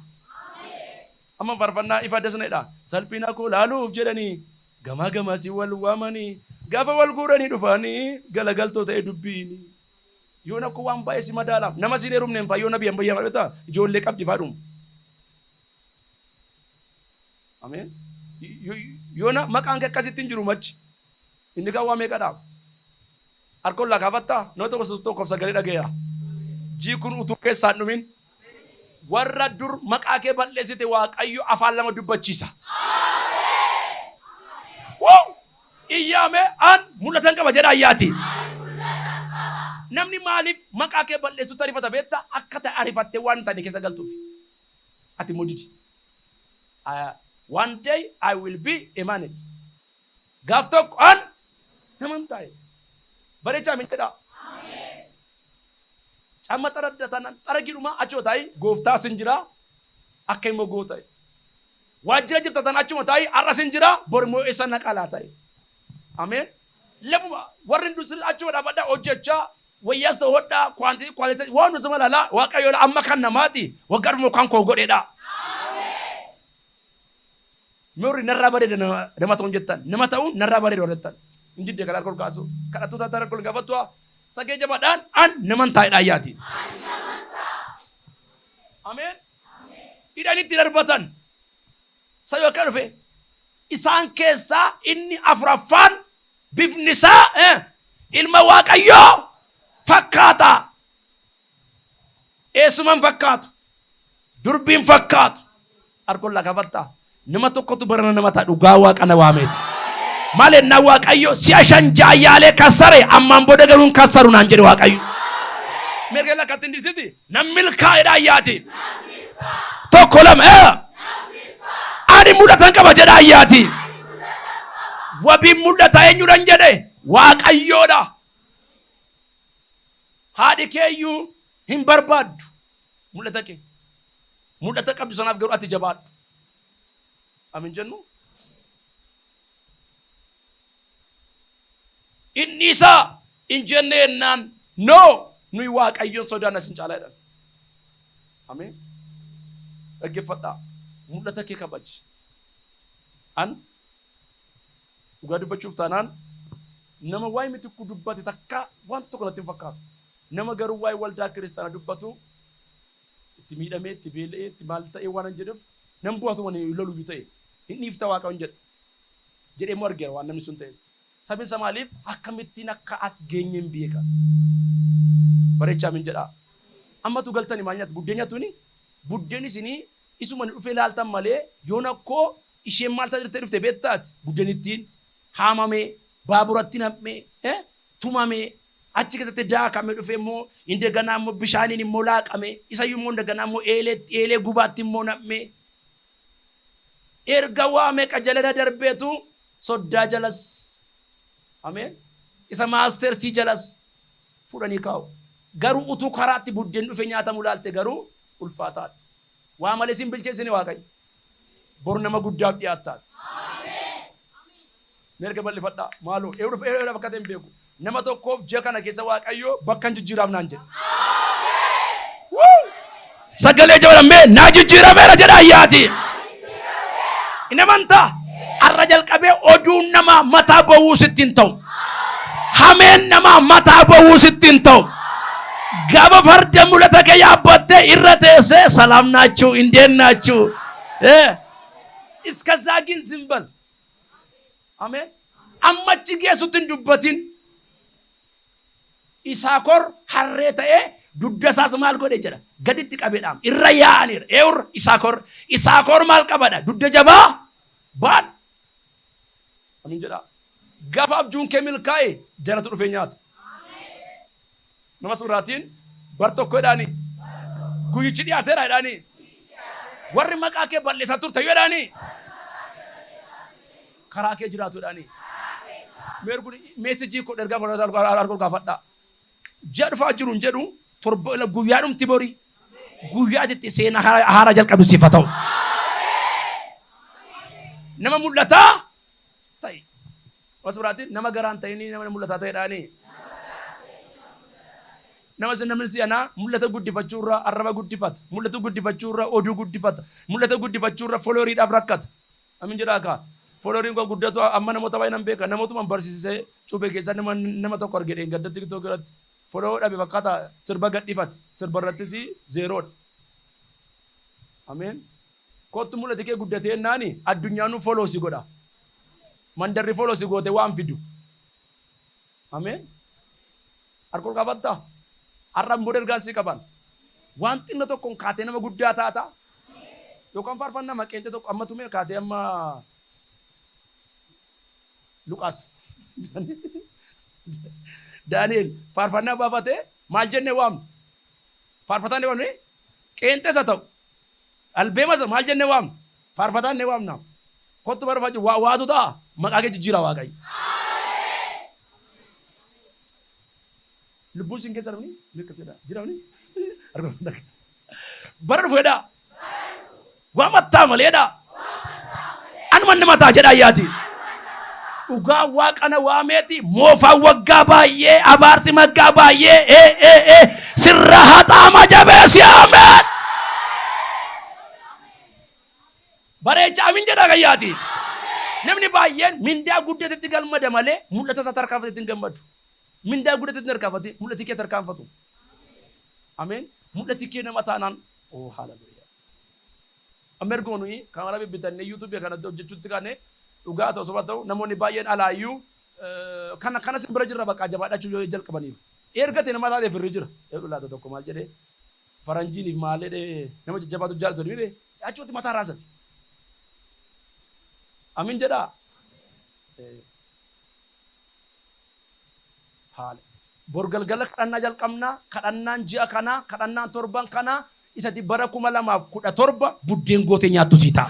Speaker 1: Amma farfannaa ifa dasneedha. Salphina koo laaluuf jedhanii gamaa gamasii wal waamanii gaafa wal guuranii dhufanii galagaltoo ta'e dubbiini. Yoo na ko waan baay'ee si madaalaaf nama si dheerumne hin fayyoo nabi hambayyaa malata ijoollee qabdi faadhum. Ameen. Yoo na maqaan kee akkasittiin jiru machi inni kan waa meeqa dhaaf. Harkoon lakaafattaa nama tokko sagalee dhageeya. Jii kun utuu keessaan dhumin. Warra dur maqaa kee balleessite Waaqayyo afaan lama dubbachiisa. Iyyaame an mul'atan qaba jedha ayyaati. Namni maaliif maqaa kee balleessu tarifata beektaa akka ta'e arifattee waan ta'e keessa galtuuf. Ati mudidi. One day I will be a man. Gaaf tokko an naman taa'e. Bareechaa min jedha. Amma taradatan taragiruma achuma ta'i gooftaa sin jira akka immoo goota. Waajjira jirtatan achuma ta'i arra sin jira bormoo isa naqalaa ta'i. Ameen. Lafuma warri industirii achuma dhaabadhaa hojjechaa wayyaas ta'u hodhaa kwaalita waan nusuma laalaa Waaqayyo amma kan namaati waggaadhuma kan koo godheedha. Meerri narraa bareeda nama ta'uun jettan nama ta'uun narraa bareeda hodhattan. Injidde kadhaa kol kaasu kadhattuu taatara kol gaafattua. Sagee jabaadhaan an naman taa'edha ayyaati. Ameen. Hidhanitti darbatan. Sayoo akka dhufe isaan keessaa inni afuraffaan bifni isaa ilma Waaqayyoo fakkaata. Eessuman fakkaatu. Durbiin fakkaatu. Harkoon lakaafattaa. Nama tokkotu barana nama ta'a dhugaa Waaqa na waameeti. Malee na Waaqayyo si'a shan jaayyaalee kassare ammaan booda galuun kassaru naan jedhe Waaqayyo. Mergee lakkatti indisiti nam milkaa'edha ayyaati. Tokko lama ani mul'atan qaba jedha ayyaati. Wabiin mul'ata eenyudhan jedhe Waaqayyoodha. Haadhi keeyyuu hin barbaaddu mul'ata kee. Mul'ata qabdu sanaaf garuu ati jabaadhu. Amin jennu. Inni isaa hin jenne ennaan no nuyi Waaqayyoon sodaan asin caalaa jedhan. Ameen. Dhaggeeffadhaa. Mul'ata kee kabaji. An dhugaa dubbachuuf taanaan nama waa'ee Mitiku dubbate takka waan tokko natti hin fakkaatu. Nama garuu waa'ee waldaa kiristaanaa dubbatu itti miidhamee itti beela'ee itti maal ta'ee waan hin jedheef nam bu'atu waan loluu ta'e hin dhiifta Waaqayyoon jedhee moo argeera waan namni sun ta'e. Sabin Samaaliif akkamittiin akka as geenyeen beeka. Bareechaa min jedha. Ammatu galtanii maal nyaatu buddeen nyaatuni buddeen isinii isuma dhufee laaltan malee yoon akkoo isheen maal tajaajiltee dhufte beektaati buddenittiin haamamee baaburatti nam'ee tumamee achi keessatti daakamee dhufee immoo indaganaa immoo bishaaniin immoo laaqamee isayyuu immoo indaganaa immoo eelee gubaatti immoo nam'ee erga waa meeqa jala darbeetu soddaa jalas ameen isa maastersii jalas fudhanii kaa'u garuu utuu karaatti buddeen dhufee nyaatamu laalte garuu ulfaataadha waa malee sin bilcheessine waaqayyo bor nama guddaaf dhiyaattaati merga bal'ifadhaa maaloo eewudha bakka ta'e hin beeku nama tokkoof ji'a kana keessa waaqayyo bakka hin jijjiiraaf naan jedhe sagalee jabalamee naa jijjiirameera jedha ayyaati in amantaa arra jalqabee oduun nama mataa bawuu sittiin ta'u hameen nama mataa bawuu sittiin ta'u gaba farda mul'ata kee yaabbattee irra teessee salaam naachuu indeen naachuu እስከዛ ግን ዝም በል አሜን አማች ጌሱትን ዱበቲን ኢሳኮር ሐሬተኤ ዱደሳስ ማል ጎደ ጀራ ገድት ቀበዳም ኢራያኒር ኤውር ኢሳኮር ማል ቀበዳ ዱደጀባ ባድ አሜን ጀራ ጋፋብ ጁን ከሚልካይ ጀነቱ ዱፈኛት ነመስራቲን በርቶኮ ዳኒ ጉይጭ ዲያተራ ዳኒ ወር መቃኬ በለሳቱር ተየዳኒ ከራኬ ጅራቱ ዳኒ ሜርጉ ሜሴጅ ኮ ደርጋ ፈራታል አርጎ ጋፈዳ ጀድፋ ጅሩን ጀዱ ቶርበ ለጉያዱም ቲቦሪ ጉያት ቲሴና ሃራ ጀልቀዱ ሲፈታው ነመ ሙለታ ታይ ወስብራቲ ነመ ገራን ታይኒ ነመ ሙለታ ታይዳኒ nama senamil siana mul'ata guddifachurra arraba guddifat mul'ata guddifachurra oduu guddifat mul'ata guddifachurra followerii dhaaf rakkat amin jedha ka followeriin ko guddatu amma namoota baay'inaan beeka namootuma barsiisee cuubee keessa nama tokko argedeen gaddatti TikTok irratti follow dhabe fakkaata sirba gaddifat sirba irrattis zeeroodha amen kottu mul'ati kee guddatee naani addunyaanu follow si godha mandarri follow si goote waan fidu amen arkol qabatta arram model gasi kaban wanti na tokkon kaate nama guddaa taata yookaan farfan nama qeente tokko amma tumee kaate amma Luqas Daniel farfanna baafate maal jenne waam farfataan waamne qeente sa ta'u albeema sa maal jenne waam farfataan ne waamna kottu barfaaju waatu ta'a maqaa kee jijjiira waaqayyo lubbuun sin keessa namni mikkatedha jiramni argama bara dhufeedha waa mattaa maleedha anuma nama taa jedha ayyaati dhugaa waaqana waameeti moofaa waggaa baay'ee abaarsi maggaa baay'ee sirra haxaama jabeesi ameen bareecha amin jedha ayyaati namni baay'een mindaa guddatetti galmada malee mul'ata isaa tarkaanfatetti hin gammadu mindaa guddatetti tarkaanfate mul'ati kee tarkaanfatu ameen mul'ati kee nama taanaan oo haleluuyaa amergoonui kamera bibbitanne YouTube kana hojjechuutti kaane dhugaa ta'u soba ta'u namoonni baay'een alaayyuu kana simbira jirra bakka jabaadhachuu jalqabaniif ergate nama taatee firri jira jedhu laata tokko maal jedhee faranjiiniif maallee nama jajjabaatu jaalatu dhibee achuutti mataa raasati amin jedha haale borgalgala kadhannaa jalqabnaa kadhannaan ji'a kanaa kadhannaan torban kanaa isati bara 2017 buddeen goote nyaattu sii ta'a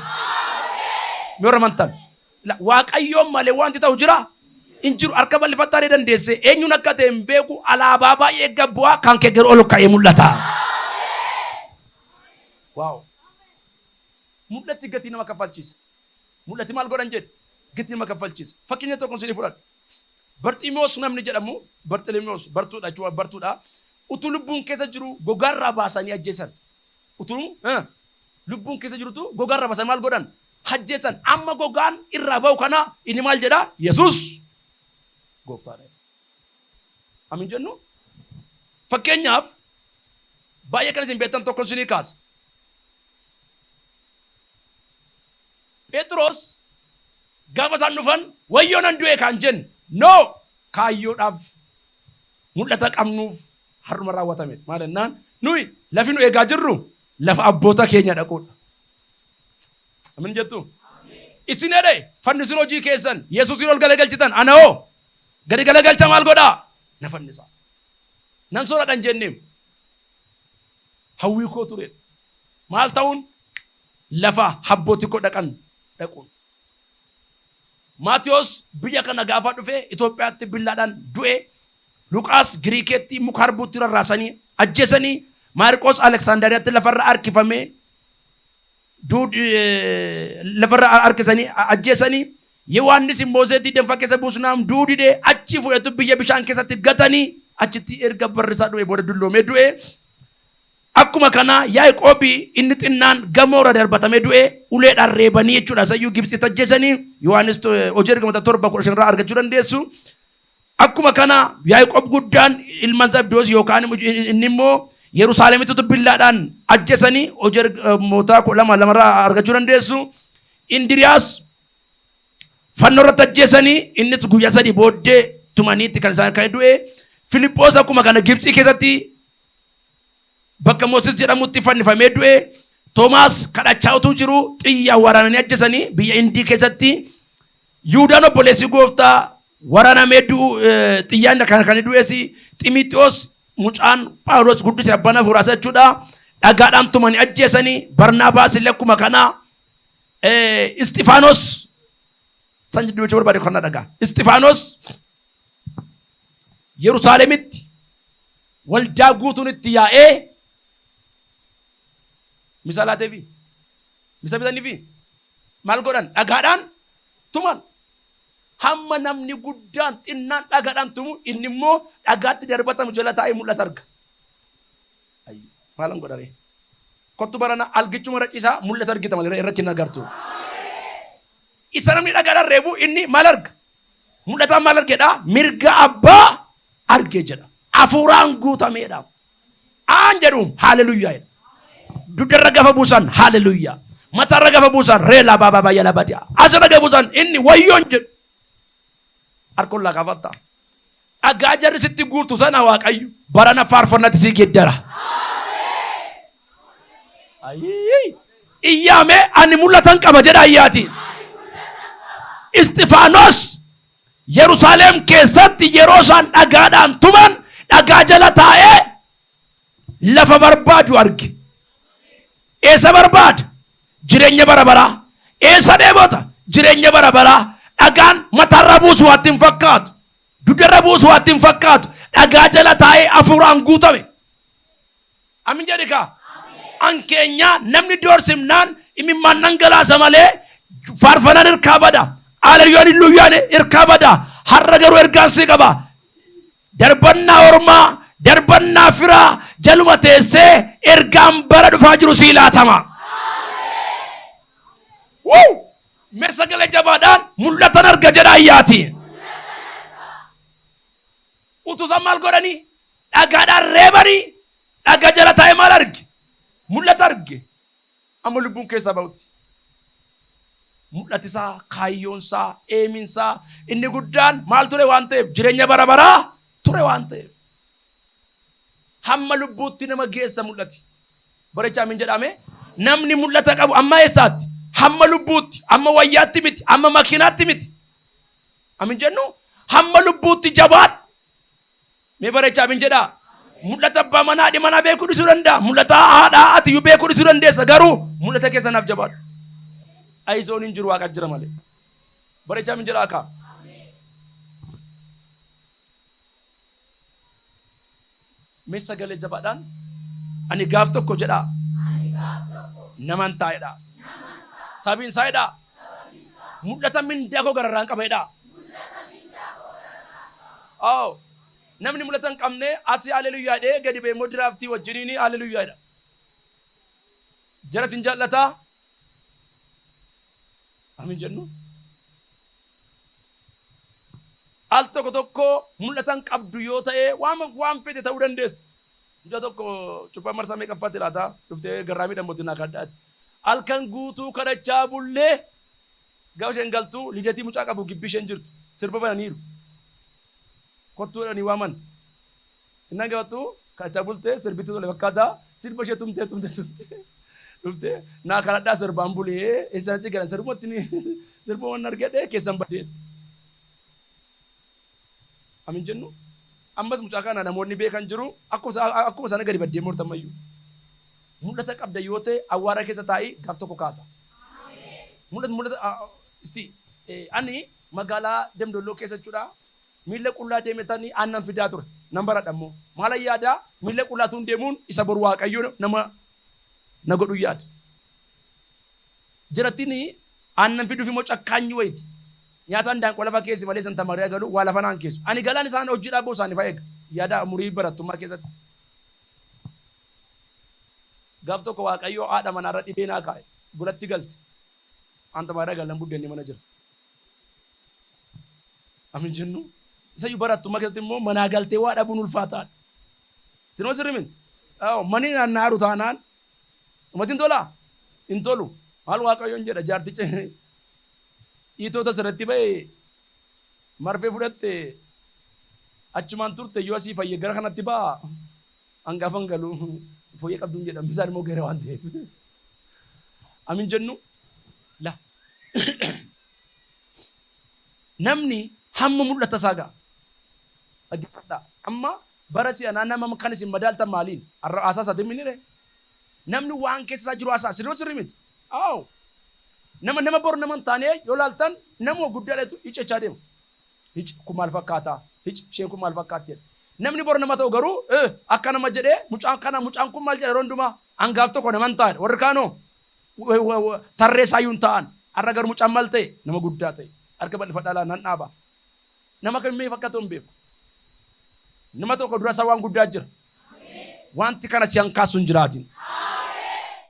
Speaker 1: mi'oora mantan waaqayyoon malee wanti ta'u jira in jiru harka bal'ifataa dandeesse eenyuun akka ta'e hin beeku alaabaa baay'ee gabbu'aa kan kee gara ol ka'ee mul'ata waaw mul'atti gatii nama kaffalchiisa mul'atti maal godhan jedhe gatii nama kaffalchiisa fakkeenya tokko sinii fudhadhu Bartimeos namni jedhamu Bartimeos bartuudha jechuudha bartuudha utuu lubbuun keessa jiru gogaarraa baasanii ajjeesan utuu lubbuun keessa jirutu gogaarraa baasanii maal godhan ajjeesan amma gogaan irraa ba'u kana inni maal jedha Yesuus gooftaadha amin jennu fakkeenyaaf baay'ee kan isin beektan tokko sinii kaasa Petros gaafa isaan dhufan wayyoo nan du'e kan jennu no kaayyoodhaaf mul'ata qabnuuf haruma raawwatame maal jennaan nuyi lafi nu eegaa jirru lafa abboota keenya dhaquudha Amin jettu. Isin edhe fannisin hojii keessan Yesuusin ol galagalchitan ana hoo gadi galagalcha maal godhaa na fannisa. Nan soradhan jenneem hawwii koo ture maal ta'uun lafa habbooti koo dhaqan dhaquun. Maatiyos biyya kana gaafa dhufe Itoophiyaatti billaadhaan du'e. Luqaas Giriikeetti muka harbuutti rarraasanii ajjeesanii Maarqos Aleksaandariyaatti lafarra harkifame lafarra harkisanii ajjeesanii Yohaannis Mooseetii danfa keessa buusnaam duudide achi fudhatu biyya bishaan keessatti gatanii achitti erga barrisaa du'e booda dulloomee du'e. Akkuma kana Yaaqoobi inni xinnaan gamoora darbatamee du'e uleedhaan reebanii jechuudha sayyuu Gibxitti ajjeesanii Yohaannis hojii ergamata 7:15 irraa argachuu dandeessu. Akkuma kana Yaaqoob guddaan ilma Zabdoos yookaan inni immoo Yerusaalemitti billaadhaan ajjeesanii hojii ergamoota 2 irraa argachuu dandeessu. Indiriyaas fannoo irratti ajjeesanii innis guyyaa 3 booddee tumaniitti kan isaan kan du'e. Filiphoos akkuma kana Gibxii keessatti bakka Mooses jedhamutti fannifamee du'e. Toomaas kadhachaa utuu jiru xiyyaa waraananii ajjeesanii biyya Indii keessatti. Yihuudaan obboleessi gooftaa waraanamee xiyyaan kan du'eesi. Ximitiyoos mucaan Phaawulos guddise abbaan hafuuraas jechuudha. Dhagaadhaan tumanii ajjeesanii. Barnaabaas illee akkuma kana Isxifaanos san jechuu barbaade kana dhagaa. Isxifaanos Yerusaalemitti waldaa guutuun itti yaa'ee misaalaateefi misa bitaniifi maal godhan dhagaadhaan tuman. Hamma namni guddaan xinnaan dhagaadhaan tumu inni immoo dhagaatti darbatamu jala taa'ee mul'ata arga. Maalan godhare kottu barana algichuma racisaa mul'ata argita malee irratti hin agartu. Isa namni dhagaadhaan reebu inni maal arga mul'ataan maal argeedha mirga abbaa argee jedha. Hafuuraan guutameedha. Aan jedhuun haaleluyyaa. Dudarra gafa buusan haaleluyyaa. Matarra gafa buusan reelaa baabaa baay'ee badia. Asirra gafa buusan inni wayyoon jedhu. Harkoon laa kafatta. Dhagaa jarri sitti guutu sana Waaqayyo barana faarfannatti si geeddara. Iyyaame ani mul'atan qaba jedha ayyaati. Isxifaanos Yerusaalem keessatti yeroo isaan dhagaadhaan tuman dhagaa jala taa'ee lafa barbaadu arge. Eessa barbaada? Jireenya bara baraa. Eessa deebota? Jireenya bara baraa. Dhagaan mataarra buusu waatti hin fakkaatu. Dudarra buusu waatti hin fakkaatu. Dhagaa jala taa'ee hafuuraan guutame. Amin jedhi kaa. An keenya namni doorsimnaan imimmaan dhangalaasa malee faarfanaan hirkaa bada. Haaleluyaan illuyyaan hirkaa bada. Har'a garuu ergaan si qaba. Darbannaa ormaa, darbannaa firaa jaluma teessee ergaan bara dhufaa jiru sii laatama. Mee sagalee jabaadhaan mul'atan arga jedha ayyaati. Utusan maal godhanii dhagaadhaan reebanii dhagaa jala taa'ee maal arge mul'ata arge. Amma lubbuun keessaa ba'utti mul'atisaa kaayyoonsaa eeminsaa inni guddaan maal ture waan ta'eef jireenya bara baraa ture waan ta'eef hamma lubbuutti nama geessa mul'ati. Baricha amin jedhame namni mul'ata qabu amma eessaatti hamma lubbuutti amma wayyaatti miti amma makiinaatti miti. Amin jennu hamma lubbuutti jabaadhu. Mee baricha amin jedhaa mul'ata abbaa manaa haadha manaa beekuu dhiisuu danda'a. Mul'ata haadhaa atiyyuu beekuu dhiisuu dandeessa garuu mul'ata keessanaaf jabaadhu. Aizoon hin jiru waaqa jira malee. Baricha amin jedhaa kaa. Mee sagalee jabaadhaan ani gaaf tokko jedhaa naman taa'edha. Sabiin saayidha. Mul'ata mindaa koo gararraan qabeedha. Namni mul'ata hin qabne asii haaleluyyaa dhee gadi ba'ee immoo diraaftii wajjiniin haaleluyyaadha. Jara sin jaallataa. Amin jennu. Al tokko tokko mul'ata hin qabdu yoo ta'e waan fedhe ta'uu dandeessa. Mucaa tokko cuuphaa marsaa meeqaffaatti laata dhuftee garraamii dhammooti naa kadhaatti. Halkan guutuu kadhachaa bullee gaafa isheen galtuu lidatii mucaa qabu gibbii isheen jirtu sirba bananiiru. Kottuudhaanii waaman. Innaan gabattuu kadhachaa bultee sirbitti tole fakkaataa sirba ishee tumtee. dhufte naa kanadhaa sirbaan bulee eessatti galan sirbootti ni sirba waan argadhe keessan badee amin jennu ammas mucaa kana namoonni beekan jiru akkuma sana gadi baddee mortamayyu mul'ata qabda yoo ta'e awwaara keessa taa'ii gaaf tokko kaata mul'ata isti ani magaalaa Damdolloo keessa jechuudha miilla qullaa deemetanii aannan fidaa ture nan baradha immoo maala yaadaa miilla qullaatuun deemuun isa bor waaqayyo nama na godhu yaada jiratini aannan fiduuf immoo cakkaanyi wayti nyaataan daanqoo lafa keessi malee santa marii galu waa lafa naan keessu ani galaan isaan hojii dhaabuu isaanii fa'eega yaada umurii barattummaa keessatti gaaf tokko waaqayyo haadha manaarra dhibee naa kaa'e bulatti galte anta marii galan buddeenni mana jira amin jennu isa yu barattummaa keessatti immoo manaa galtee waa dhabuun ulfaataadha sinoo sirrimin manii naaru taanaan umatiin tolaa hin tolu maal waaqayyoon jedha jaarticha Itoota sirratti ba'e marfee fudhatte achumaan turte yoo asii fayyee gara kanatti ba'a hangaafan galu fooyyee qabduun jedhama bisaan immoo gara waan ta'eef amin jennu la namni hamma mul'ata isaa ga'a dhaggeeffadhaa amma bara si'anaa nama kan isin madaaltan maaliin haasaa isaati minire namni waan keessa isaa jiru haasaa sirrii sirrii miti nama bor naman taane yoo laaltan nama guddaadhatu icechaa deema hici kun maal fakkaataa hici isheen kun maal fakkaatti namni bor nama ta'u garuu akka nama jedhee mucaan kun maal jedhe rondumaa hangaaf tokko naman taane warri kaanoo tarree saayyuun ta'an har'a gar mucaan maal ta'e nama guddaa ta'e harka bal'ifadhaa nan dhaaba nama kamii fakkaatu hin beeku nama tokko dura isaa waan guddaa jira wanti kana si hankaasu hin jiraatin